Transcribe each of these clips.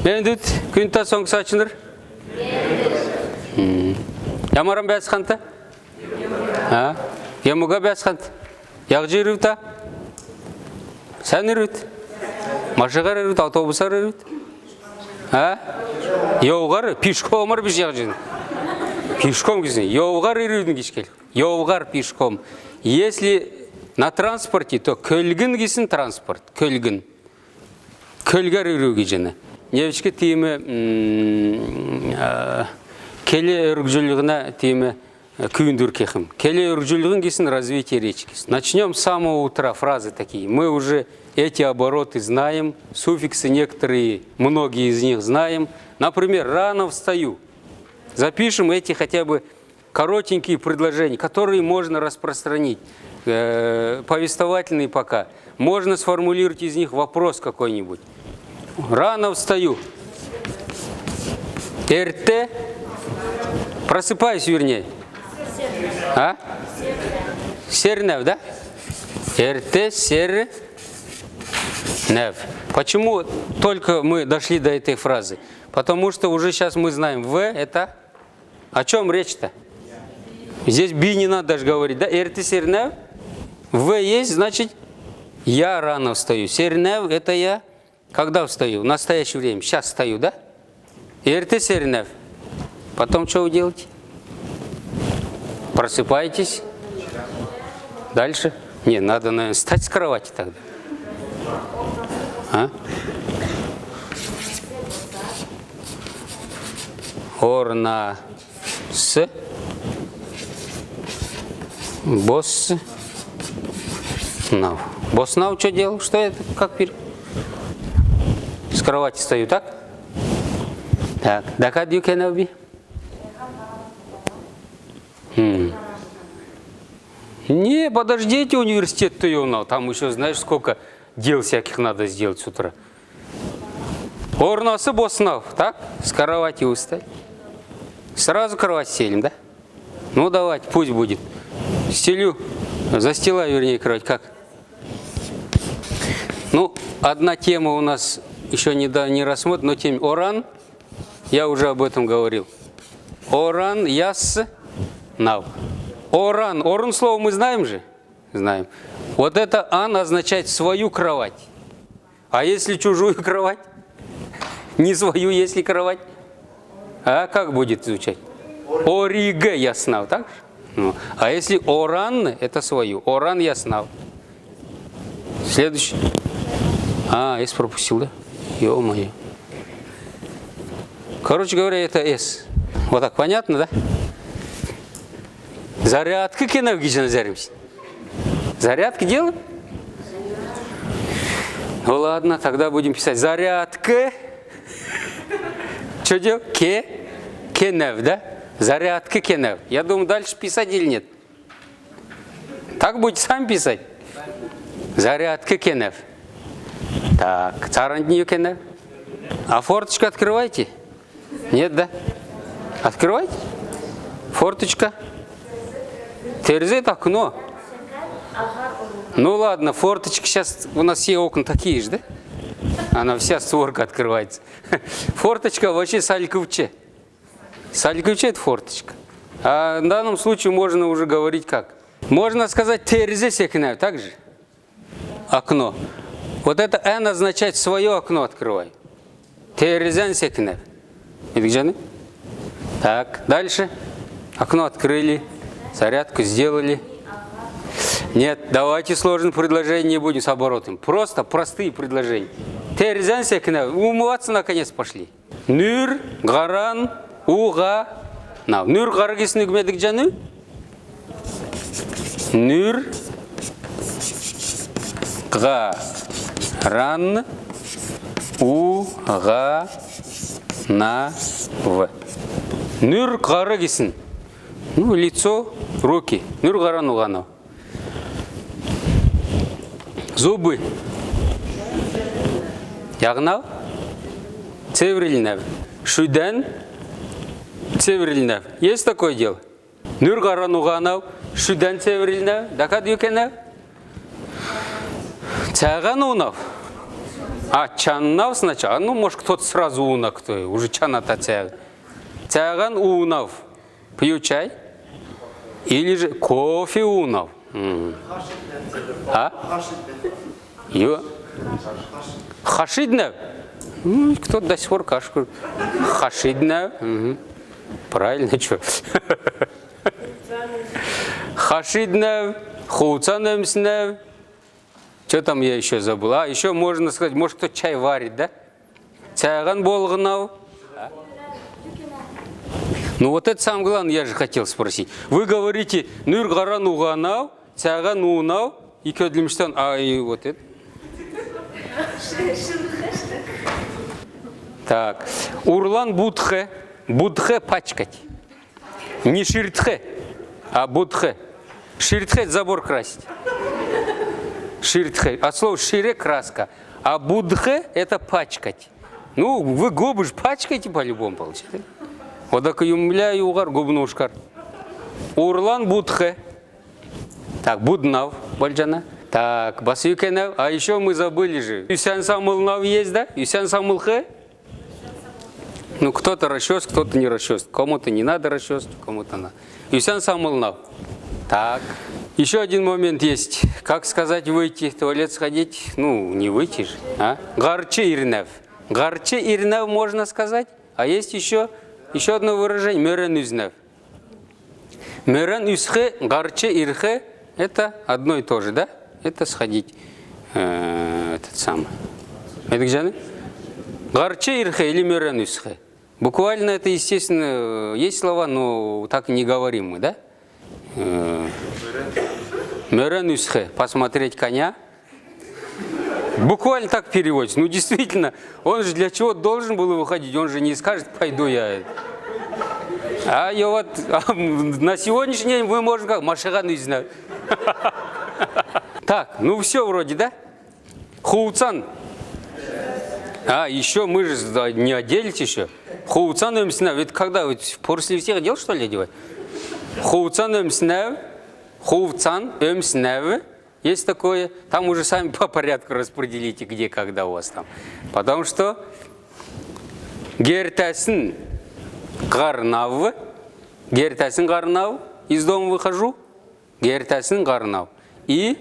Бендит, күнта соң сачыныр? Ямарам бәс қанта? Емуға бәс қанта? Яғжы үріута? Сән үріут? Машығар үріут, автобусар үріут? Еуғар, пешкомар біз яғжын. Пешком кезін, еуғар үріудің кешкел. Еуғар пешком. Если на транспорте, то көлгін кесін транспорт, көлгін. Көлгар үріу кежені. Невічке тиімі келе үргжілігіна тиімі күйіндір кехім. Келе үргжілігін кесін развитие речи. Начнем с самого утра, фразы такие. Мы уже эти обороты знаем, суффиксы некоторые, многие из них знаем. Например, рано встаю. Запишем эти хотя бы коротенькие предложения, которые можно распространить, повествовательные пока. Можно сформулировать из них вопрос какой-нибудь. Рано встаю. РТ. Просыпаюсь, вернее. Сернев, да? РТ, сернев. Почему только мы дошли до этой фразы? Потому что уже сейчас мы знаем, В это... О чем речь-то? Здесь Би не надо даже говорить, да? РТ, сернев. В есть, значит, я рано встаю. Сернев это я... Когда встаю? В настоящее время. Сейчас встаю, да? РТ, сернев. Потом что вы делаете? Просыпаетесь. Дальше? Не, надо, наверное, встать с кровати тогда. Орна с босс нав. Босс нав что делал? Что это? Как с кровати стою, так? Так, дакад you can be? Не, подождите, университет-то его, там еще знаешь, сколько дел всяких надо сделать с утра. Орнасы боснав, так? С кровати устать. Сразу кровать селим, да? Ну давайте, пусть будет. Стелю, застилаю, вернее, кровать, как? Ну, одна тема у нас еще не рассмотрена, но тема Оран, я уже об этом говорил. Оран, яс, нав. Оран, оран слово мы знаем же? Знаем. Вот это ан означает свою кровать. А если чужую кровать? Не свою, если кровать? А как будет звучать? Ориге яснав, так? Ну. А если оран, это свою. Оран яснав. Следующий. С пропустил, да? Ё-моё. Короче говоря, это С. Вот так, понятно, да? Зарядка киновгичина заримся. Зарядки делаем? Ну ладно, тогда будем писать. Зарядка. Что делать? Кенев, да? Зарядка кенев. Я думаю, дальше писать или нет? Так будете сами писать? Зарядка кенев. Так, царантнию кенев. А форточку открывайте? Нет, да? Открывайте. Форточка. Терзет окно. Ну ладно, форточка сейчас, у нас все окна такие же, да? Она вся створка открывается. Форточка вообще сальковче. Сальковче это форточка. А в данном случае можно уже говорить как? Можно сказать терзе секнев, так же? Окно. Вот это Н означает свое окно открывай. Терзен секнев. Так, дальше. Окно открыли. Зарядку сделали. Нет, давайте сложные предложения не будем с оборотом. Просто простые предложения. Терзен секнев. Умываться наконец пошли. Нюр, гаран, уга. Нюр гаргисны гмедик джаны. Нюр, гаран, уга, на, в. Нюр гаргисн. Ну, лицо, руки. Нюр гаран, уга, на. Зубы. Ягнав. Цеврильнев. Шуден. Цеврильнев. Есть такое дело? Нюр гаран, уга, на. Шуден цеврильнев. Дакад юкенев. Цаган унав. А, чаннав сначала? Ну, может, кто-то сразу уна, кто уже чаната цяган. Цяган унав. Пью чай? Или же кофе унав? А? Ё? Хашиднев? Кто-то до сих пор кашку. Хашиднев? Правильно, что? Хашиднев, хуцанемснев. Что там я еще забыл? А, еще можно сказать, может, кто чай варит, да? Цяган болгнав. Ну вот это самое главное, я же хотел спросить. Вы говорите, нургаран уганав, цяган унав, и кёдлимштан, а и вот это. Так, урлан будхе, будхе пачкать. Не ширтхе, а будхе. Ширтхе – забор красить. Ширтхе, от слова шире – краска, а будхе – это пачкать. Ну, вы губы же пачкаете по-любому, получается. Вот так и умляю угар губну ушкар. Урлан будхе. Так, буднав, бальджана. Так, басюкенав. А еще мы забыли же. Юсян самылнав есть, да? Юсян самылхе. Ну, кто-то расчест, кто-то не расчест. Кому-то не надо расчест, кому-то надо. Юсян самылнав. Так. Еще один момент есть. Как сказать выйти, в туалет сходить? Ну, не выйти же. А? Гарче ирнев. Гарче ирнев можно сказать. А есть еще одно выражение. Мерен юзнев. Мерен юсхе, гарче ирхе. Это одно и то же, да? Это сходить. Этот самый. Это где? Гарче ирхе или мерен юсхе. Буквально это, естественно, есть слова, но так и не говорим мы, да? Мерен юсхе. Посмотреть коня. Буквально так переводится. Ну, действительно, он же для чего должен был выходить? Он же не скажет, пойду я. А я вот на сегодняшний день вы можете как машиган узнать. Так, ну все вроде, да? Хуцан. А, еще мы же не оделись еще. Хуцан эмснев. Это когда? После всех дел, что ли, одевать? Хуцан эмснев. Хуцан эмснев. Есть такое, там уже сами по порядку распределите, где, когда у вас там. Потому что гертасин гарнав, из дома выхожу, гертасин гарнав. И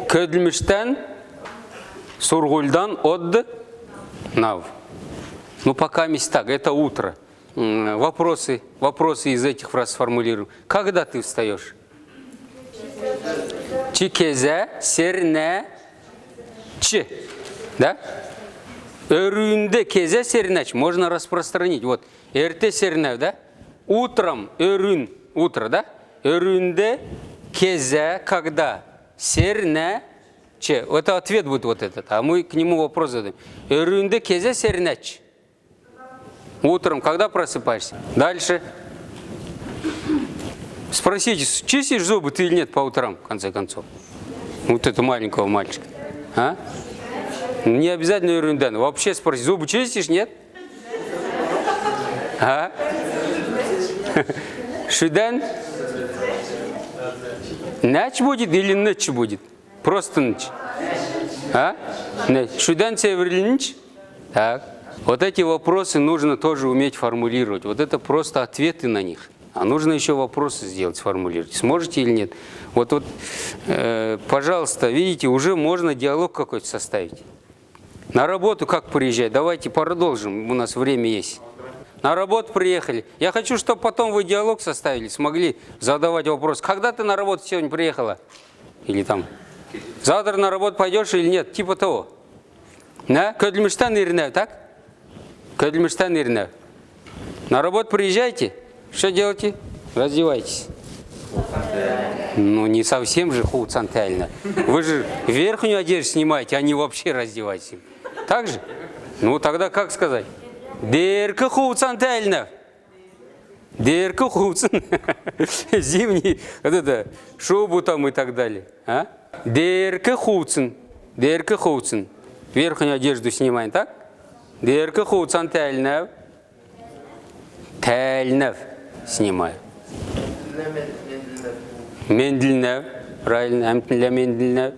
көдлміштен сургульдан отды нав. Ну, пока месть так, это утро. Вопросы из этих фраз сформулируем. Когда ты встаешь? Чикезе, серне, чи. Да? Өрünde кезе сернеч. Можно распространить. Вот. Эрте сернев, да? Утром, өрün, утро, да? Өрünde кезе, когда? Серне, чи. Это ответ будет вот этот. А мы к нему вопрос задаем. Өрünde кезе сернеч. Утром, когда просыпаешься? Дальше. Спросите, чистишь зубы ты или нет по утрам, в конце концов? Вот это маленького мальчика. А? Не обязательно ерунда. Вообще спросите, зубы чистишь, нет? А? Шудан? Нач будет или ночь будет? Просто ночь. А? Шудан северлинч? Так. Вот эти вопросы нужно тоже уметь формулировать. Вот это просто ответы на них. А нужно еще вопросы сделать, сформулировать. Сможете или нет? Вот, пожалуйста, видите, уже можно диалог какой-то составить. На работу как приезжать? Давайте продолжим, у нас время есть. На работу приехали. Я хочу, чтобы потом вы диалог составили, смогли задавать вопрос. Когда ты на работу сегодня приехала? Или там, завтра на работу пойдешь или нет? Типа того. Да? Көдлміштан ирнев, так? Көдлміштан ирнев. На работу приезжайте. Что делаете? Раздевайтесь. Ну, не совсем же хуцантально. Вы же верхнюю одежду снимаете, а не вообще раздеваетесь. Так же? Ну, тогда как сказать? Дерка хуцантально. Дерка хуцан. Зимний, вот это, шубу там и так далее. А? Дерка хуцан. Дерка хуцан. Верхнюю одежду снимаем, так? Дерка хуцантально. Тельнев. Снимаю. Мендлинев. Правильно. Амтля Мендлинев.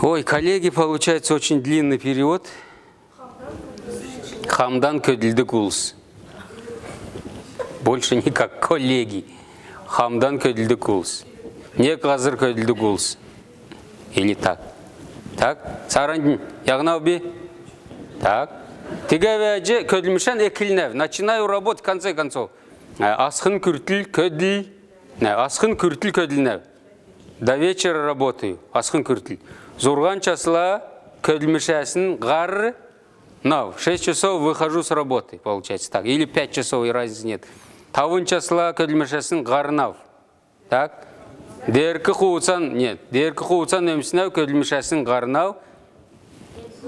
Ой, коллеги, получается очень длинный перевод. Хамдан көділді кулс. Больше никак, коллеги. Хамдан көділді кулс. Не қазір көділді кулс. Или так. Так, сарандин, яғнау би? Так. Тегевеже көділмішен екілнев. Начинаю работать в конце концов. Асхын күртіл көділ. Асхын күртіл көділнев. До вечера работаю. Асхын күртіл. Зурган часла көділмішесін ғар. Нав. 6 часов выхожу с работы, получается так. Или 5 часов, и разницы нет. Тавын часла көділмішесін ғар нав. Так. Деркі қуытсан, нет. Деркі қуытсан өмсінау көділмішесін ғар нав.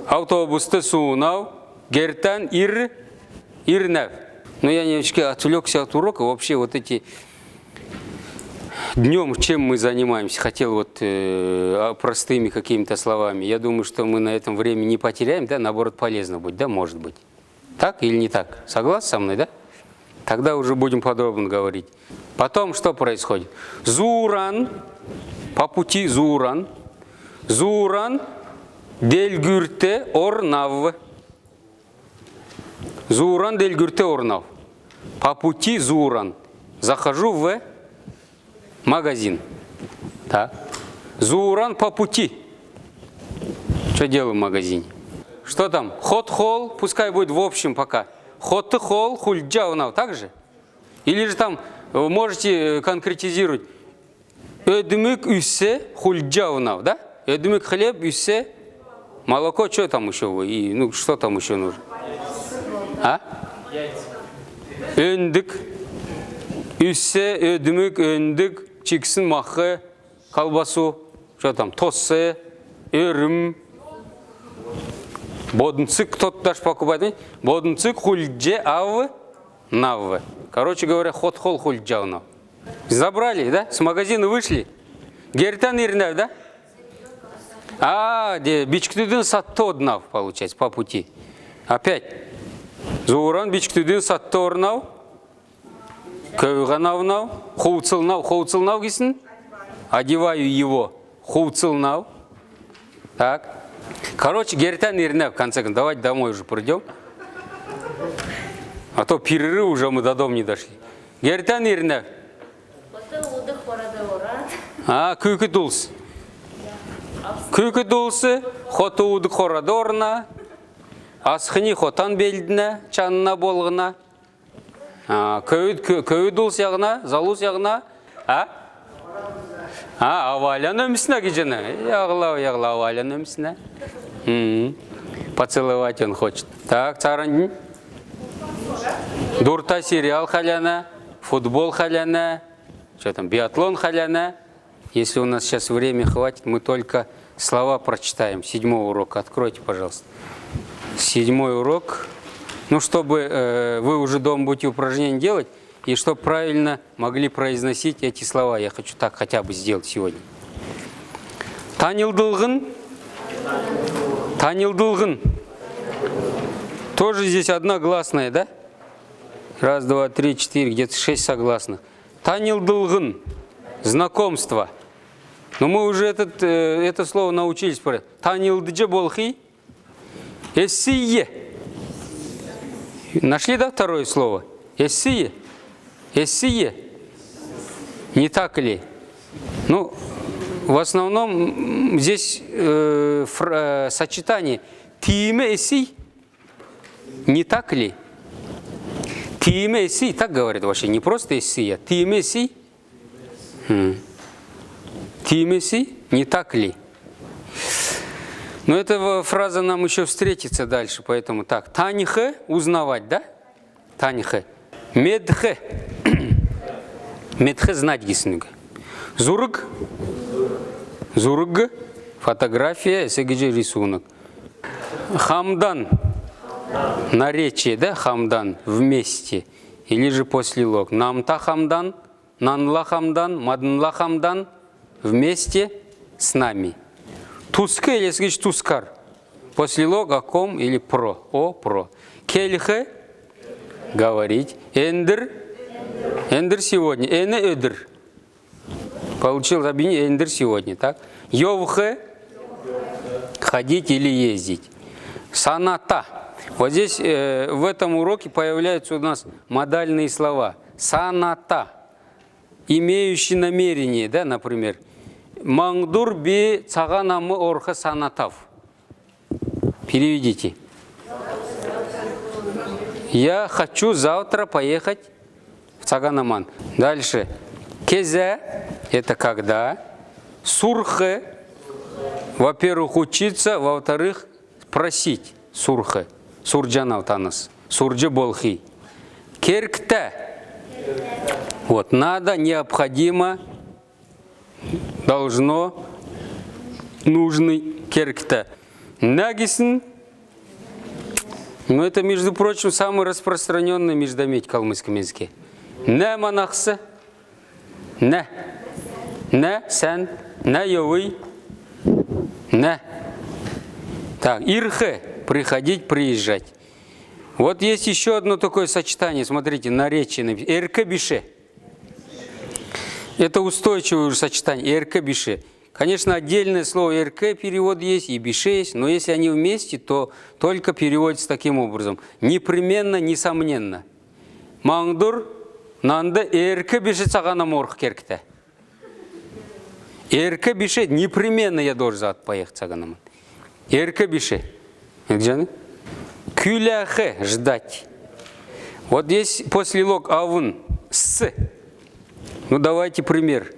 Автобусты суынау. Гертан ирнев. Но я немножко отвлекся от урока. Вообще вот эти днем, чем мы занимаемся, хотел вот простыми какими-то словами. Я думаю, что мы на этом время не потеряем, да, наоборот полезно будет, да, может быть. Так или не так? Согласны со мной, да? Тогда уже будем подробно говорить. Потом что происходит? Зуран, по пути Зуран. Зуран, дельгюрте орнав. Зуран дельгюрте орнав. По пути Зуран. Захожу в магазин. Так. Зуран по пути. Что делаю в магазине? Что там? Хот-хол, пускай будет в общем пока. Хот-хол, хульджаунав, так же? Или же там вы можете конкретизировать. Ödümük üsse хульджаунав, да? Ödümük хлеб üsse молоко, что там еще? И, ну, что там еще нужно? А? Öndük. Üsse, ödümük, öndük, çıksın mahı, колбасу, что там, тоссы, өрім, бодынцык, кто-то даже покупает, бодынцык, хульдже, ав, нав. Короче говоря, хот-хол, хульджа, нав. Забрали, да? С магазина вышли. Гертан ирнав, да? А, бичктюдин сатты однав, получается, по пути. Опять. Зуран бичктюдин сатты орнав. Көвғанавнау, хоуцылнау кесін, одеваю его, хоуцылнау. Так. Короче, гертан ирнев, в конце концов, давайте домой уже придем. А то перерыв уже мы до дома не дошли. Гертан ирнев. А, күйкі дулсы. Күйкі дулсы, хоты уды хорадорна, асхыни хотан белдіне, чанына болғына. Көй дулс яғына, залус яғына, авалян өмісіне кежені. Яғла, авалян өмісіне. Поцеловать он хочет. Так, царандин. Дурта сериал халяна, футбол халяна, что там, биатлон халяна. Если у нас сейчас время хватит, мы только слова прочитаем. 7-й урок. Откройте, пожалуйста. 7-й урок. Ну, чтобы вы уже дома будете упражнения делать, и чтобы правильно могли произносить эти слова. Я хочу так хотя бы сделать сегодня. Танилдылгын. Танилдылгын. Тоже здесь одна гласная, да? Раз, два, три, четыре, где-то 6 согласных. Танилдылгын. Знакомство. Но мы уже это слово научились. Танилдыджа болхи. Эссие. Нашли, да, второе слово? Эссие. Эссие. Не так ли? Ну, в основном здесь сочетание тиме эссий. Не так ли? Тиме эссий, так говорят вообще, не просто эссия. Тиме эссий. Тиме эссий, не так ли? Но эта фраза нам еще встретится дальше, поэтому так. Танихе, узнавать, да? Танихе. Медхе. Медхе знать гиснуга. Зург. Зург. Фотография, сегеже рисунок. Хамдан. Наречие, да? Хамдан. Вместе. Или же после лог. Намта хамдан. Нанла хамдан. Маднла хамдан. Вместе с нами. Туска или сказать тускар. После лог о ком или про. О, про. Кельхе. Говорить. Эндер. Эндер сегодня. Эне эдер. Получил объяснение. Эндер сегодня. Так. Йовхе. ходить или ездить. Саната. Вот здесь в этом уроке появляются у нас модальные слова. Саната. Имеющий намерение, да, например. Маңдур би цаганамы орха санатав. Переведите. Я хочу завтра поехать в Цаганаман. Дальше. Кезе – это когда. Сурхе – во-первых, учиться, во-вторых, просить. Сурхе. Сурджанав таныс. Сурджи болхи. Керкте. Вот, надо, необходимо, должно, нужный. Керкте. Нагисн. Но это, между прочим, самый распространенный междометь в калмыцком языке. Не монахсы, не сен, не йовый, не. Так, ирхе, приходить, приезжать. Вот есть еще одно такое сочетание, смотрите, наречие. Эрке бише. Это устойчивое уже сочетание, эрке бише. Конечно, отдельное слово «эрке» перевод есть, и «бише» есть, но если они вместе, то только переводится таким образом. Непременно, несомненно. Маңдур, нанды, эрке бише цагана морх керкте. Эрке бише, непременно я должен поехать цаганам. Эрке бише. Күляхе, ждать. Вот здесь после лог авун, с. Ну давайте пример.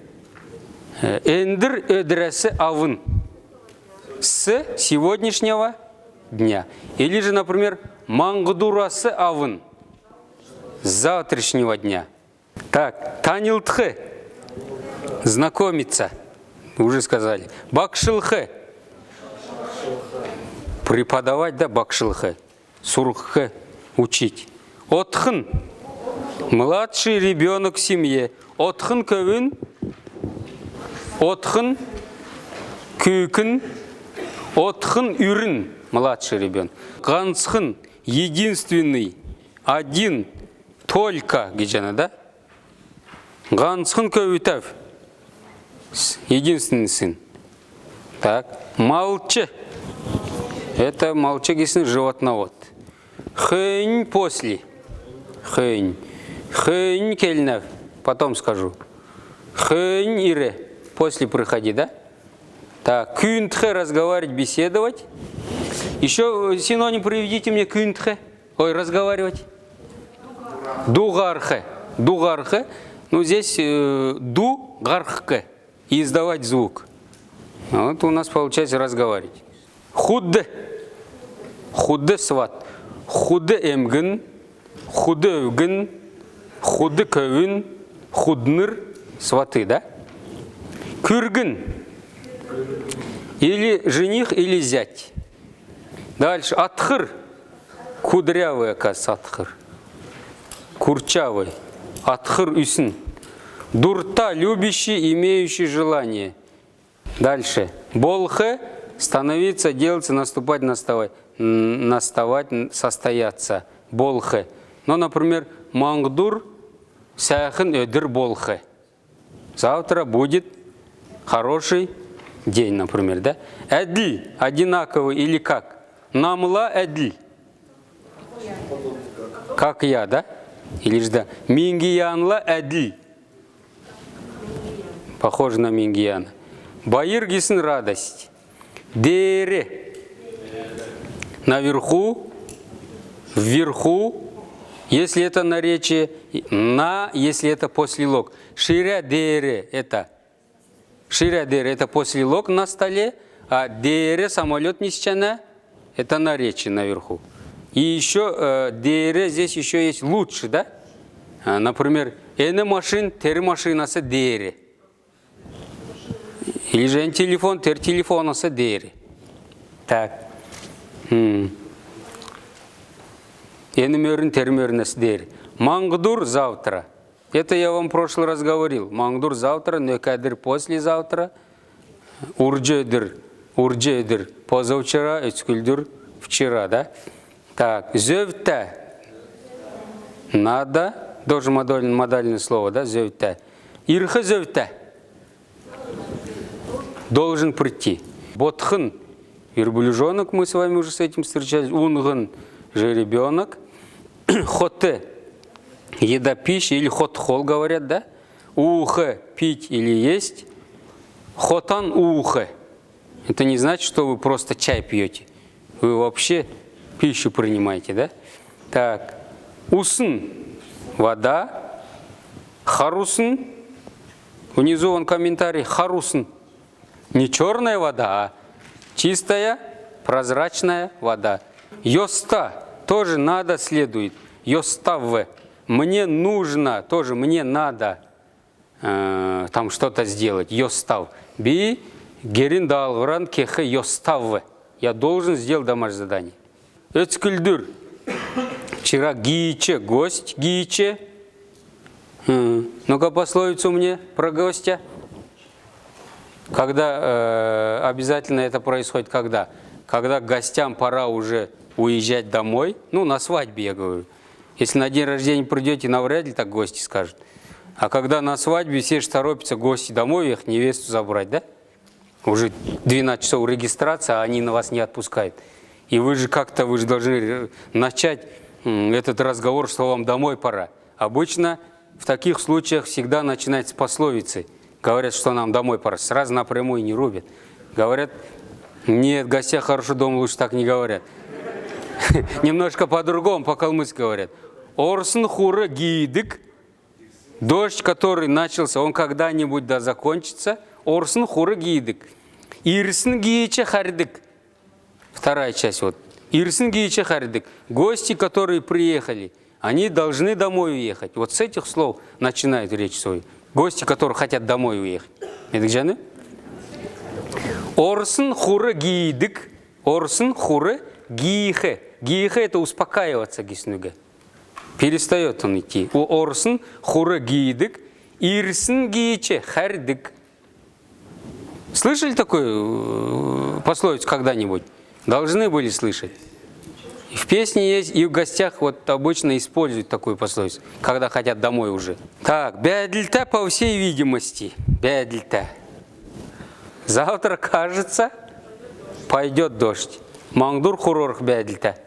Эндер эдресе авын. С сегодняшнего дня. Или же, например, маңғдурасы авын. С завтрашнего дня. Так, танилтхе. Знакомиться. Уже сказали. Бакшилхе. Преподавать, да, бакшилхе. Сурхе. Учить. Отхын. Младший ребенок в семье. Отхын көвін. Отхын, күйкін, отхын, үрін, младший ребенок. Ганцхын, единственный, один, только, гиджана, да? Ганцхын көвітав, единственный сын. Так, молча, это молча, гисен, животновод. Хэнь после, хэнь, хэнь кельнав, потом скажу. Хэнь ире. После приходи, да? Так, кюнтхе, разговаривать, беседовать. Еще синоним приведите мне кюнтхе. Ой, разговаривать. Дугархе. Дугархе. Ну, здесь дугархке. И издавать звук. Вот у нас получается разговаривать. Худде. Худде сват. Худде эмгін. Худде өвгін. Худде көвін. Худныр. Сваты, да? Кюргін. Или жених, или зять. Дальше. Атхыр. Кудрявый, оказывается, атхыр. Курчавый. Атхыр үсін. Дурта. Любящий, имеющий желание. Дальше. Болхе. Становиться, делаться, наступать, наставать. Состояться. Болхе. Ну, например, маңдур. Сяхын өдір болхе. Завтра будет хороший день, например, да? Эдль, одинаковый или как? Намла эдль. Как я, да? Или же да? Мингиянла эдль. Похоже на мингияна. Байыргисин радость. Дере. Наверху, вверху. Если это наречие, на, если это после лог. Ширя дере это. Ширя дере это после лог на столе, а дере самолет несчана это наречие наверху. И еще дере здесь еще есть лучше, да? Например, эне машин, тер машинасы дере. Или же телефон, тер телефонасы дере. Так. Энемерин термернес дер. Маңдур завтра. Это я вам в прошлый раз говорил. Маңдур завтра, нөкәдір послезавтра. Урджедір, урджедір. Позавчера, эцкүлдір вчера, да? Так, зövте. Надо. Тоже модальное слово, да? Зövте. Ирхы зövте. Должен прийти. Ботхын. верблюжонок, мы с вами уже с этим встречались. Унгын жеребенок. Хоте еда, пища, или хот-хол говорят, да? Ухе пить или есть. Хотан ухе. Это не значит, что вы просто чай пьете. Вы вообще пищу принимаете, да? Так. Усын вода. Харусын. Внизу вон комментарий. Харусын. Не черная вода, а чистая, прозрачная вода. Йоста. Тоже надо следует. Йостав. Мне нужно. Тоже мне надо там что-то сделать. Йостав. Би гериндал вран кехе йостав. Я должен сделать домашнее задание. Эцкульдур. Вчера гиче, гость, гиче. Ну-ка пословицу мне про гостя. Когда обязательно это происходит, когда? Когда гостям пора уже уезжать домой. Ну, на свадьбе, я говорю. Если на день рождения придете, навряд ли так гости скажут. А когда на свадьбе все же торопятся гости домой ехать, невесту забрать, да? Уже 12 часов регистрация, а они на вас не отпускают. И вы же как-то, вы же должны начать этот разговор, что вам домой пора. Обычно в таких случаях всегда начинается с пословицы. Говорят, что нам домой пора. Сразу напрямую не рубят. Говорят, нет, гостя хорошо, дома лучше так не говорят. Немножко по-другому, по-калмыцки говорят. Орсын хура гидык. Дождь, который начался, он когда-нибудь да закончится. Орсын хура гидык. Ирсын гиече хардык. Вторая часть вот. Ирсын гиече хардык. Гости, которые приехали, они должны домой уехать. Вот с этих слов начинают речь свою. Гости, которые хотят домой уехать. Это где? Орсын хура гидык. Орсын хура гиехе. Гиехе это успокаиваться гиснуга. Перестает он идти. Орсын хура гидык. Ирсын гиече хардык. Слышали такую пословицу когда-нибудь? Должны были слышать. И в песне есть, и в гостях вот обычно используют такую пословицу, когда хотят домой уже. Так, бядильта по всей видимости. Бядильта. Завтра, кажется, пойдет дождь. Маңдур хурорх бядильта.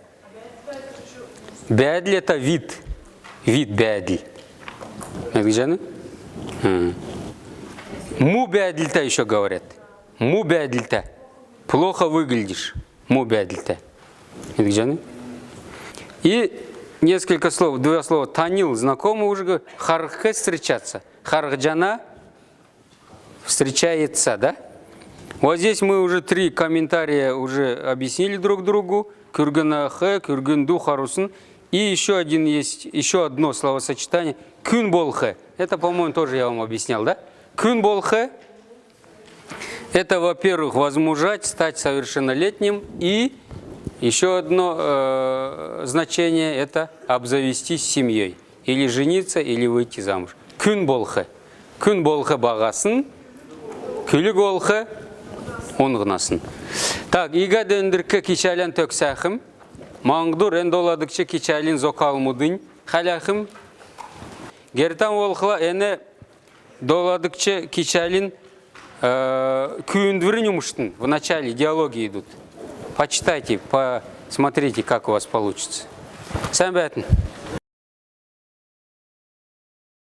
Бядиль это вид. Вид бядиль. Это где? Му бядильта еще говорят. Му бядильта. Плохо выглядишь. Му бядильта. Это где? И несколько слов, два слова. Танил, знакомый уже. Хархе встречаться. Хархджана встречается, да? Вот здесь мы уже 3 комментария уже объяснили друг другу. Кюргенахе, кюргенду, харусын. И еще один есть, еще одно словосочетание. Кюнболхе. Это, по-моему, тоже я вам объяснял, да? Кюнболхе. Это, во-первых, возмужать, стать совершеннолетним. И еще одно значение – это обзавестись семьей. Или жениться, или выйти замуж. Кюнболхе. Кюнболхе бағасын. Күліголхе оңғынасын. Так, иға дөндіркі кичален төксәхім. Маңдур эндоладыкчы кичалин зокалмудын. Халяхым. Гертан олхла әне доладыкчы кичалин күйіндвірін умыштын. В начале диалоги идут. Почитайте, посмотрите, как у вас получится. Сәмбәтін.